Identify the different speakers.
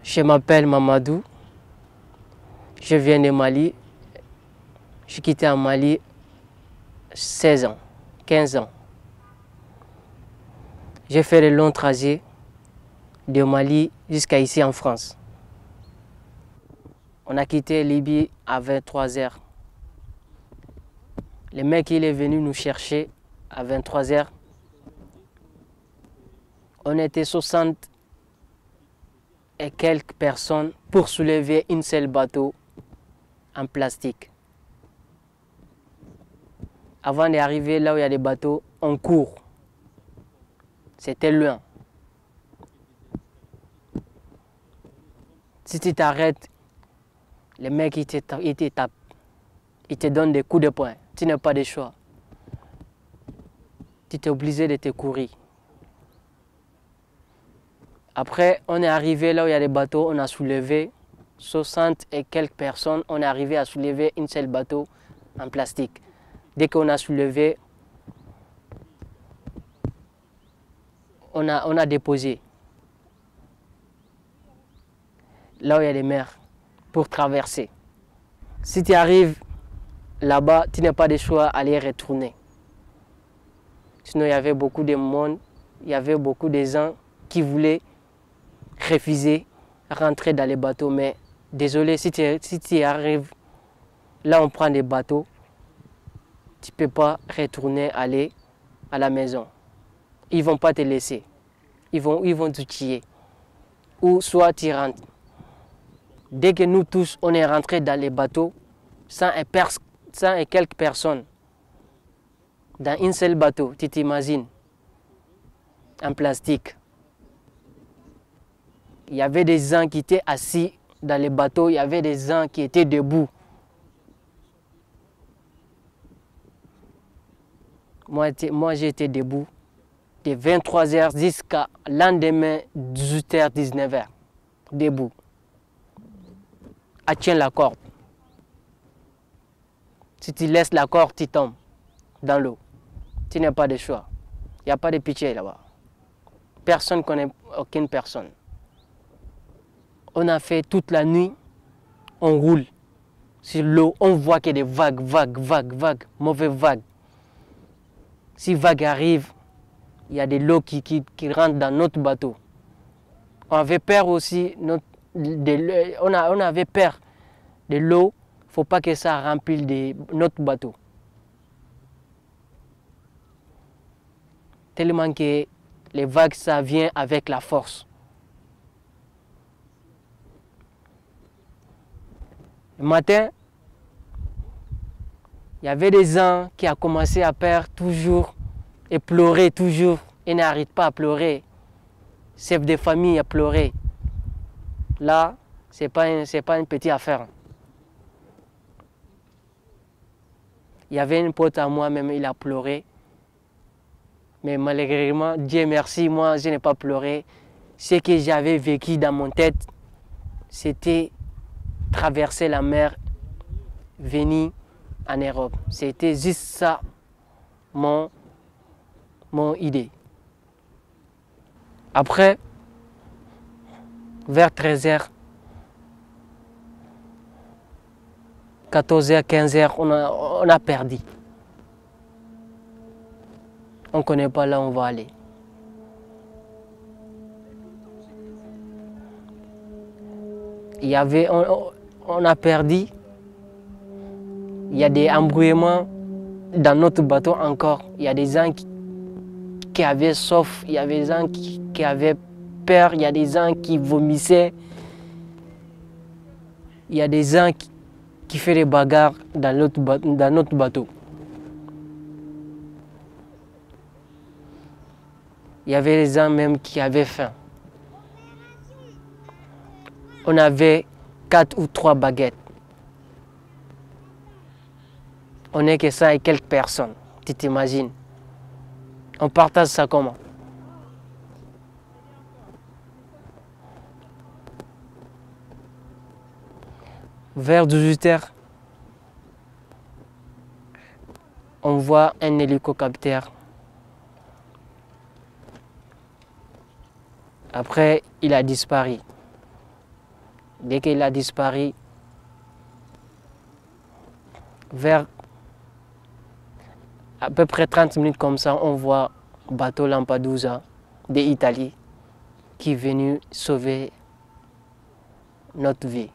Speaker 1: Je m'appelle Mamadou, je viens de Mali. J'ai quitté en Mali 16 ans, 15 ans. J'ai fait le long trajet de Mali jusqu'à ici en France. On a quitté Libye à 23 heures. Le mec il est venu nous chercher à 23 heures. On était 60 et quelques personnes pour soulever un seul bateau en plastique. Avant d'arriver là où il y a des bateaux, on court. C'était loin. Si tu t'arrêtes, les mecs ils te tapent. Ils te donnent des coups de poing. Tu n'as pas de choix. Tu es obligé de te courir. Après, on est arrivé là où il y a des bateaux, on a soulevé 60 et quelques personnes. On est arrivé à soulever un seul bateau en plastique. Dès qu'on a soulevé, on a déposé là où il y a des mers pour traverser. Si tu arrives là-bas, tu n'as pas de choix à aller retourner. Sinon, il y avait beaucoup de monde, il y avait beaucoup de gens qui voulaient refuser rentrer dans les bateaux. Mais désolé, si tu arrives là, on prend des bateaux, tu ne peux pas retourner aller à la maison. Ils ne vont pas te laisser. Ils vont te tuer. Ou soit tu rentres. Dès que nous tous, on est rentrés dans les bateaux, 100 et quelques personnes, dans un seul bateau, tu t'imagines, en plastique. Il y avait des gens qui étaient assis dans les bateaux, il y avait des gens qui étaient debout. Moi j'étais debout de 23 h jusqu'à lendemain 18 h, 19 h, debout. À tiens la corde. Si tu laisses la corde, tu tombes dans l'eau. Tu n'as pas de choix. Il n'y a pas de pitié là-bas. Personne ne connaît aucune personne. On a fait toute la nuit, on roule sur l'eau, on voit qu'il y a des vagues, mauvaises vagues. Si vague arrive, il y a de l'eau qui rentre dans notre bateau. On avait peur aussi, on avait peur de l'eau, il ne faut pas que ça remplisse notre bateau. Tellement que les vagues, ça vient avec la force. Le matin, il y avait des gens qui ont commencé à perdre toujours et pleurer toujours. Ils n'arrêtent pas à pleurer. Chef de famille a pleuré. Là, ce n'est pas une petite affaire. Il y avait une pote à moi, même il a pleuré. Mais malheureusement, Dieu merci, moi je n'ai pas pleuré. Ce que j'avais vécu dans mon tête, c'était traverser la mer, venir en Europe. C'était juste ça, mon idée. Après, vers 13 h, 14 h, 15 h, on a perdu. On ne connaît pas là où on va aller. On a perdu. Il y a des embrouillements dans notre bateau encore. Il y a des gens qui avaient soif, il y avait des gens qui avaient peur, il y a des gens qui vomissaient. Il y a des gens qui font des bagarres dans notre bateau. Il y avait des gens même qui avaient faim. On avait 4 ou 3 baguettes. On n'est que ça et quelques personnes, tu t'imagines. On partage ça comment? Vers 18 h, on voit un hélicoptère. Après, il a disparu. Dès qu'il a disparu, vers à peu près 30 minutes comme ça, on voit bateau Lampedusa d'Italie qui est venu sauver notre vie.